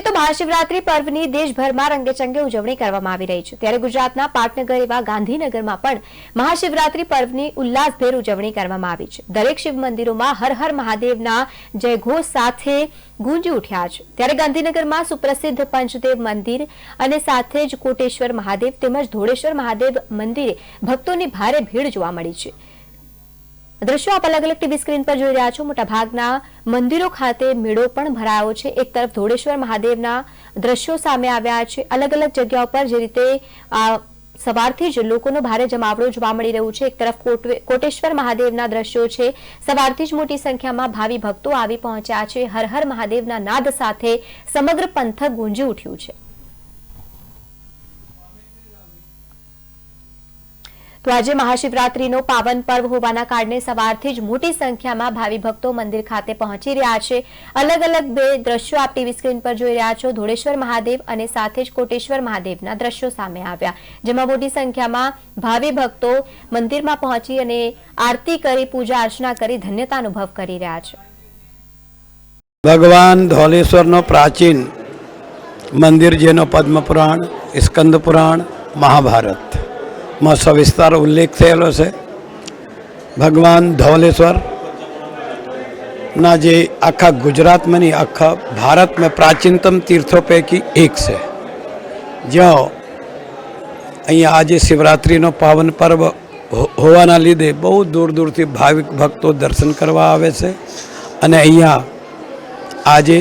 જોઈએ તો મહાશિવરાત્રી પર્વની દેશભરમાં રંગેચંગે ઉજવણી કરવામાં આવી રહી છે, ત્યારે ગુજરાતના પાટનગર એવા ગાંધીનગરમાં પણ મહાશિવરાત્રી પર્વની ઉલ્લાસભેર ઉજવણી કરવામાં આવી છે। દરેક શિવ મંદિરોમાં હર હર મહાદેવના જયઘોષ સાથે ગુંજી ઉઠ્યા છે। ત્યારે ગાંધીનગરમાં સુપ્રસિદ્ધ પંચદેવ મંદિર અને સાથે જ કોટેશ્વર મહાદેવ તેમજ ધોળેશ્વર મહાદેવ મંદિરે ભક્તોની ભારે ભીડ જોવા મળી છે। દ્રશ્યો આપ અલગ અલગ ટીવી સ્ક્રીન પર જોઈ રહ્યા છો। મોટાભાગના મંદિરો ખાતે મેળો પણ ભરાયો છે। એક તરફ ધોળેશ્વર મહાદેવના દ્રશ્યો સામે આવ્યા છે। અલગ અલગ જગ્યાઓ પર જે રીતે સવારથી જ લોકોનો ભારે જમાવડો જોવા મળી રહ્યું છે। એક તરફ કોટેશ્વર મહાદેવના દ્રશ્યો છે। સવારથી જ મોટી સંખ્યામાં ભાવિ ભક્તો આવી પહોંચ્યા છે। હર હર મહાદેવના નાદ સાથે સમગ્ર પંથક ગુંજી ઉઠ્યું છે। તો આજે મહાશિવરાત્રીનો પાવન પર્વ હોવાના કારણે સવારથી જ મોટી સંખ્યામાં ભાવિ ભક્તો મંદિર ખાતે પહોંચી રહ્યા છે। અલગ અલગ બે દ્રશ્યો આપ ટીવી સ્ક્રીન પર જોઈ રહ્યા છો। ધોળેશ્વર મહાદેવ અને સાથે જ કોટેશ્વર મહાદેવના દ્રશ્યો સામે આવ્યા, જેમાં મોટી સંખ્યામાં ભાવિ ભક્તો મંદિરમાં પહોંચી અને આરતી કરી પૂજા અર્ચના કરી ધન્યતા અનુભવ કરી રહ્યા છે। ભગવાન ધોલેશ્વરનો પ્રાચીન મંદિર જેનો પદ્મ પુરાણ, સ્કંદ પુરાણ, મહાભારત માં સવિસ્તાર ઉલ્લેખ થયેલો છે। ભગવાન ધોલેશ્વર ના જે આખા ગુજરાતમાં નહીં આખા ભારતમાં પ્રાચીનતમ તીર્થો પૈકી એક છે, જ્યાં અહીંયા આજે શિવરાત્રિનો પાવન પર્વ હોવાના લીધે બહુ દૂર દૂરથી ભાવિક ભક્તો દર્શન કરવા આવે છે। અને અહીંયા આજે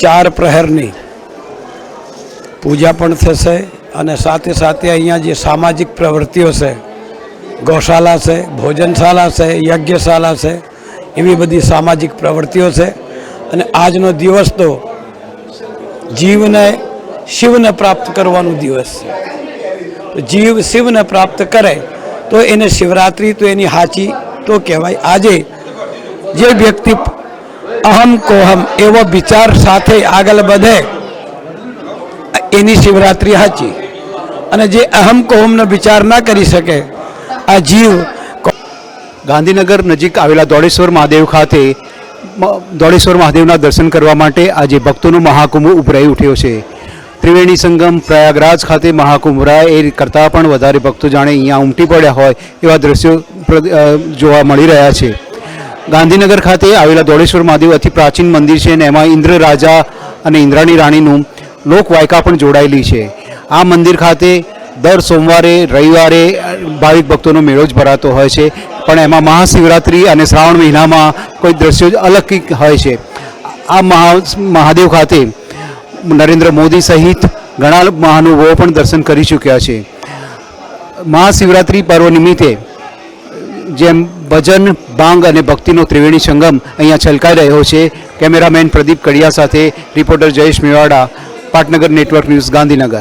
4 પ્રહરની પૂજા પણ થશે અને સાથે સાથે અહીંયા જે સામાજિક પ્રવૃત્તિઓ છે, ગૌશાલા છે, ભોજનશાલા છે, યજ્ઞશાલા છે, એવી બધી સામાજિક પ્રવૃત્તિઓ છે। અને આજનો દિવસ તો જીવને શિવને પ્રાપ્ત કરવાનો દિવસ છે। તો જીવ શિવને પ્રાપ્ત કરે તો એને શિવરાત્રિ તો એની સાચી તો કહેવાય। આજે જે વ્યક્તિ અહમ કોહમ એવો વિચાર સાથે આગળ વધે એની શિવરાત્રિ સાચી, અને જે અહમ કોહમનો વિચાર ના કરી શકે આ જીવ। ગાંધીનગર નજીક આવેલા ધોળેશ્વર મહાદેવ ખાતે ધોળેશ્વર મહાદેવના દર્શન કરવા માટે આજે ભક્તોનો મહાકુંભ ઉભરાઈ ઉઠ્યો છે। ત્રિવેણી સંગમ પ્રયાગરાજ ખાતે મહાકુંભ ભરાય એ કરતાં પણ વધારે ભક્તો જાણે અહીંયા ઉમટી પડ્યા હોય એવા દ્રશ્યો જોવા મળી રહ્યા છે। ગાંધીનગર ખાતે આવેલા ધોળેશ્વર મહાદેવ અતિ પ્રાચીન મંદિર છે અને એમાં ઇન્દ્ર રાજા અને ઇન્દ્રાણી રાણીનું લોકવાયકા પણ જોડાયેલી છે। આ મંદિર ખાતે દર સોમવારે રવિવારે ભાવિક ભક્તોનો મેળો જ ભરાતો હોય છે, પણ એમાં મહાશિવરાત્રિ અને શ્રાવણ મહિનામાં કોઈ દ્રશ્યો જ અલગ હોય છે। આ મહાદેવ ખાતે નરેન્દ્ર મોદી સહિત ઘણા મહાનુભાવો પણ દર્શન કરી ચૂક્યા છે। મહાશિવરાત્રિ પર્વ નિમિત્તે જેમ ભજન, ભાંગ અને ભક્તિનો ત્રિવેણી સંગમ અહીંયા છલકાઈ રહ્યો છે। કેમેરામેન પ્રદીપ કડિયા સાથે રિપોર્ટર જયેશ મેવાડા, પાટનગર નેટવર્ક ન્યૂઝ, ગાંધીનગર।